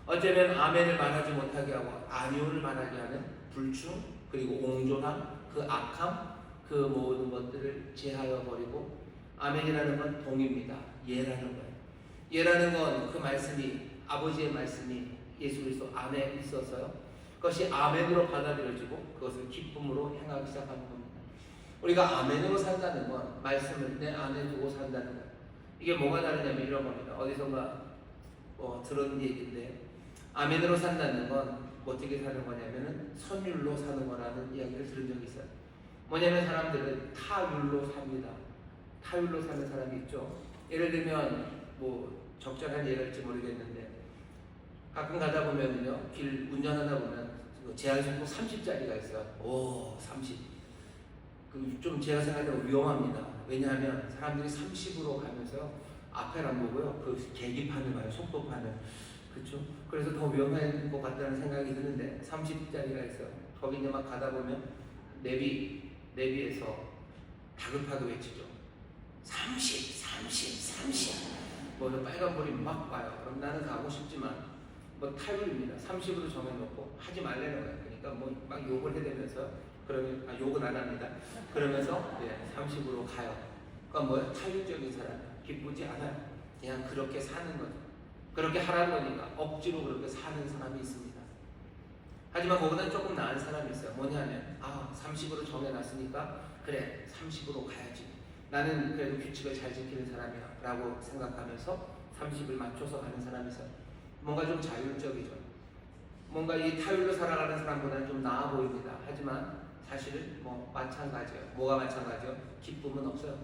어쩌면 아멘을 말하지 못하게 하고 아니오를 말하게 하는 불충 그리고 옹졸함 그 악함 그 모든 것들을 제하여 버리고 아멘이라는 건 동입니다. 예라는 거예요. 예라는 건 그 말씀이 아버지의 말씀이 예수 그리스도 안에 있어서요. 그것이 아멘으로 받아들여지고 그것을 기쁨으로 행하기 시작하는 겁니다. 우리가 아멘으로 산다는 건 말씀을 내 안에 두고 산다는 거예요. 이게 뭐가 다르냐면 이런 겁니다. 어디선가 들은 얘기인데 아멘으로 산다는 건 어떻게 사는 거냐면은 선율로 사는 거라는 이야기를 들은 적이 있어요. 뭐냐면 사람들은 타율로 삽니다. 타율로 사는 사람이 있죠. 예를 들면 뭐 적절한 예랄지 모르겠는데 가끔 가다 보면요 길 운전하다 보면 제한 속도 30짜리가 있어요. 오 30. 좀 제가 생각해도 위험합니다. 왜냐하면 사람들이 30으로 가면서 앞에를 안 보고요. 그 계기판을 봐요. 속도판을. 그렇죠? 그래서 더 위험할 것 같다는 생각이 드는데 30짜리가 있어요. 거기 이제 막 가다 보면 내비에서 다급하게 외치죠. 30. 뭐 빨간불이 막 봐요. 그럼 나는 가고 싶지만 뭐 타율입니다. 30으로 정해놓고 하지 말라는 거예요. 그러니까 뭐 막 욕을 해대면서 그러면 욕은 안 합니다. 그러면서 30으로 가요. 그러니까 뭐야? 타율적인 사람 기쁘지 않아요. 그냥 그렇게 사는 거죠. 그렇게 하라는 거니까 억지로 그렇게 사는 사람이 있습니다. 하지만 그보다 조금 나은 사람이 있어요. 뭐냐면 30으로 정해놨으니까 그래 30으로 가야지. 나는 그래도 규칙을 잘 지키는 사람이야 라고 생각하면서 30을 맞춰서 가는 사람이 있어요. 뭔가 좀 자율적이죠. 뭔가 이 타율로 살아가는 사람보다는 좀 나아 보입니다. 하지만 사실은 뭐 마찬가지예요. 뭐가 마찬가지요? 기쁨은 없어요.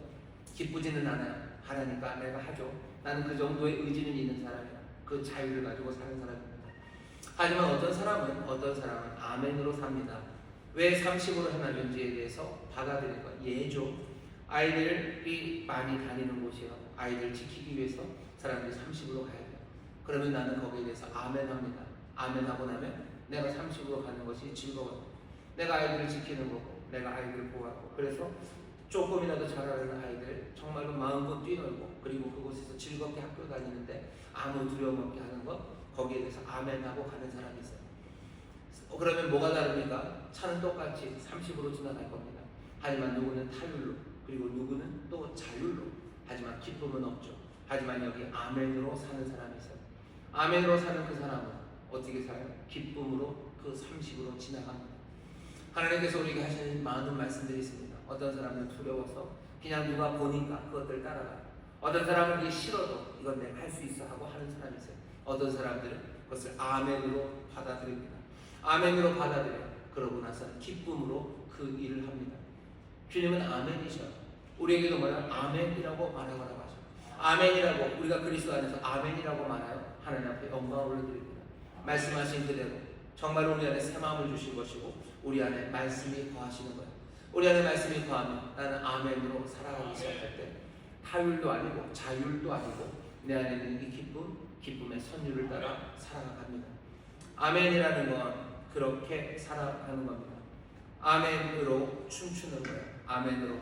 기쁘지는 않아요. 하라니까 내가 하죠. 나는 그 정도의 의지는 있는 사람이야. 그 자유를 가지고 사는 사람입니다. 하지만 어떤 사람은 아멘으로 삽니다. 왜 30으로 해놨는지에 대해서 받아들일 거예요. 예죠. 아이들이 많이 다니는 곳이에요. 아이들 지키기 위해서 사람들이 30으로 가야 돼요. 그러면 나는 거기에 대해서 아멘합니다. 아멘하고 나면 내가 30으로 가는 것이 즐거워요. 내가 아이들을 지키는 거고 내가 아이들을 보호하고 그래서 조금이라도 잘하는 아이들 정말로 마음껏 뛰놀고 그리고 그곳에서 즐겁게 학교 다니는데 아무 두려움 없게 하는 것 거기에 대해서 아멘하고 가는 사람이 있어요. 그러면 뭐가 다릅니까? 차는 똑같이 30으로 지나갈 겁니다. 하지만 누구는 타율로 그리고 누구는 또 자율로 하지만 기쁨은 없죠. 하지만 여기 아멘으로 사는 사람이 있어요. 아멘으로 사는 그 사람은 어떻게 살아요? 기쁨으로 그 30으로 지나갑니다. 하나님께서 우리에게 하시는 많은 말씀들이 있습니다. 어떤 사람은 두려워서 그냥 누가 보니까 그것들 따라가요. 어떤 사람은 이게 싫어도 이건 내가 할 수 있어 하고 하는 사람이 있어요. 어떤 사람들은 그것을 아멘으로 받아들입니다. 아멘으로 받아들여 그러고 나서는 기쁨으로 그 일을 합니다. 주님은 아멘이셔. 우리에게도 뭐라 아멘이라고 말하라고 하죠. 아멘이라고 우리가 그리스도 안에서 아멘이라고 말하여 하나님 앞에 영광을 올려드립니다. 말씀하신 그대로 정말 우리 안에 새 마음을 주신 것이고 우리 안에 말씀이 거하시는 거예요. 우리 안에 말씀이 거하면 나는 아멘으로 살아가기 시작할 때 타율도 아니고 자율도 아니고 내 안에 있는 이 기쁨의 선율을 따라 살아갑니다. 아멘이라는 건 그렇게 살아가는 겁니다. 아멘으로 춤추는 거예요. 아멘으로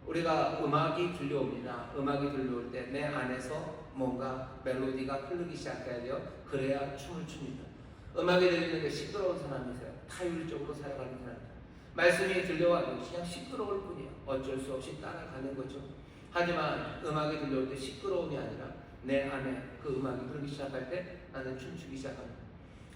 우리가 음악이 들려옵니다. 음악이 들려올 때 내 안에서 뭔가 멜로디가 흐르기 시작해야 돼요. 그래야 춤을 춥니다. 음악이 들리는데 시끄러운 사람이 있어요. 타율적으로 살아가는 사람. 말씀이 들려와도 그냥 시끄러울 뿐이에요. 어쩔 수 없이 따라가는 거죠. 하지만 음악이 들려올 때 시끄러움이 아니라 내 안에 그 음악이 흐르기 시작할 때 나는 춤추기 시작합니다.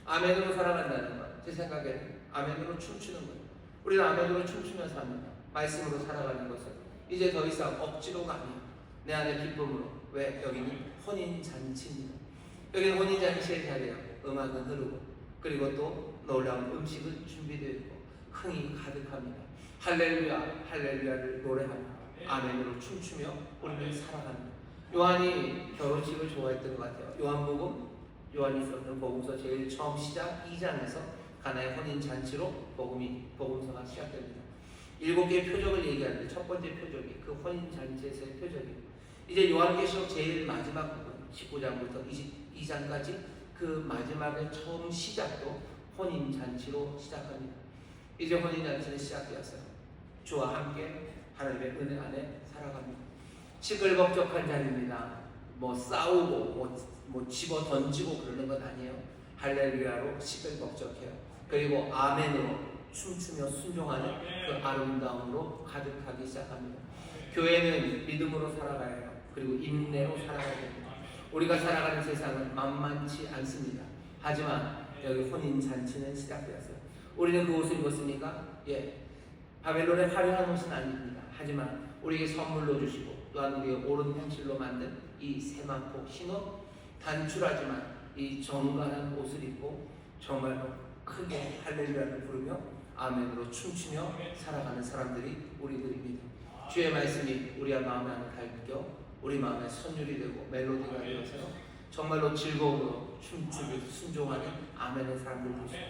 아멘으로 살아간다는 건 제 생각에는 아멘으로 춤추는 거예요. 우리는 아멘으로 춤추면서 합니다. 말씀으로 살아가는 것은 이제 더 이상 억지로가 아니에요. 내 안에 기쁨으로. 왜? 여기는 혼인잔치입니다. 여기는 혼인잔치의 자리예요. 음악은 흐르고 그리고 또 놀라운 음식은 준비되어 있고 흥이 가득합니다. 할렐루야 할렐루야를 노래하며 아멘으로 춤추며 우리는 살아갑니다. 요한이 결혼식을 좋아했던 것 같아요. 요한이 썼던 복음서 제일 처음 시작 2장에서 가나의 혼인잔치로 복음서가 시작됩니다. 7개의 표적을 얘기하는데 첫 번째 표적이 그 혼인잔치에서의 표적입니다. 이제 요한계시록 제일 마지막 부분 19장부터 22장까지 그 마지막의 처음 시작도 혼인잔치로 시작합니다. 이제 혼인잔치는 시작되었어요. 주와 함께 하나님의 은혜 안에 살아갑니다. 시끌벅적한 자리입니다. 뭐 싸우고 뭐 집어 던지고 그러는 건 아니에요. 할렐루야로 시끌벅적해요. 그리고 아멘으로 춤추며 순종하는 그 아름다움으로 가득하기 시작합니다. 교회는 믿음으로 살아가야 해요. 그리고 인내로 살아가야 됩니다. 우리가 살아가는 세상은 만만치 않습니다. 하지만 여기 혼인잔치는 시작되었어요. 우리는 그 옷을 입었습니까? 바벨론의 화려한 옷은 아닙니다. 하지만 우리에게 선물로 주시고 또한 우리의 옳은 행실로 만든 이 세마포 흰옷 단출하지만 이 정갈한 옷을 입고 정말로 크게 할렐루야를 부르며 아멘으로 춤추며 살아가는 사람들이 우리들입니다. 주의 말씀이 우리 마음 안에 갈겨 우리 마음에 선율이 되고 멜로디가 되어서 정말로 즐거움으로 춤추며 순종하는 아멘의 사람들 되시고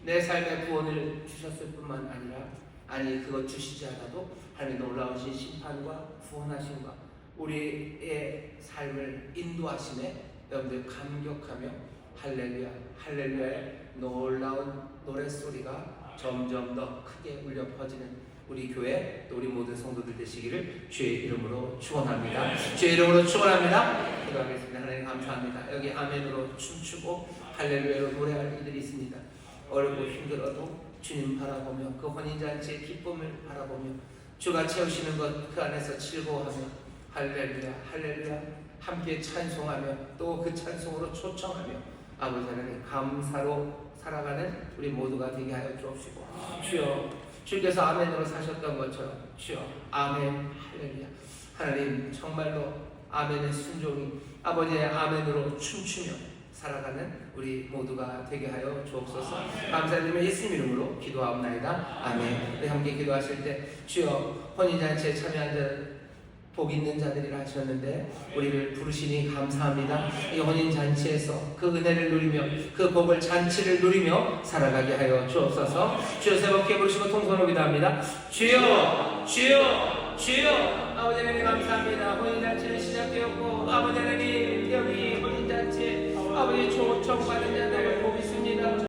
내 삶에 구원을 주셨을 뿐만 아니라 아니 그것 주시지 않아도 하나님의 놀라우신 심판과 구원하심과 우리의 삶을 인도하심에 여러분들 감격하며 할렐루야 할렐루야의 놀라운 노랫소리가 점점 더 크게 울려 퍼지는 우리 교회 또 우리 모든 성도들 되시기를 주의 이름으로 축원합니다. 주의 이름으로 축원합니다. 기도하겠습니다. 하나님 감사합니다. 여기 아멘으로 춤추고 할렐루야로 노래할 이들이 있습니다. 어렵고 힘들어도 주님 바라보며 그 혼인잔치의 기쁨을 바라보며 주가 채우시는 것 그 안에서 즐거워하며 할렐루야 할렐루야 함께 찬송하며 또 그 찬송으로 초청하며 아버지 하나님 감사로 살아가는 우리 모두가 되게 하여 주옵시고 주여 주께서 아멘으로 사셨던 것처럼 주여 아멘 할렐루야 하나님 정말로 아멘의 순종이 아버지의 아멘으로 춤추며 살아가는 우리 모두가 되게 하여 주옵소서. 감사드리며 예수님 이름으로 기도하옵나이다. 아멘. 우리 함께 기도하실 때 주여 혼인잔치에 참여한 자 복 있는 자들이라 하셨는데 우리를 부르시니 감사합니다. 이 혼인잔치에서 그 은혜를 누리며 그 복을 잔치를 누리며 살아가게 하여 주옵소서. 주여 새롭게 부르시고 통성으로 기도합니다. 주여 주여 주여 아버지 하나님 감사합니다. 혼인잔치는 시작되었고 아버지 하나님 여기 혼인잔치에 아버지 초청받은 자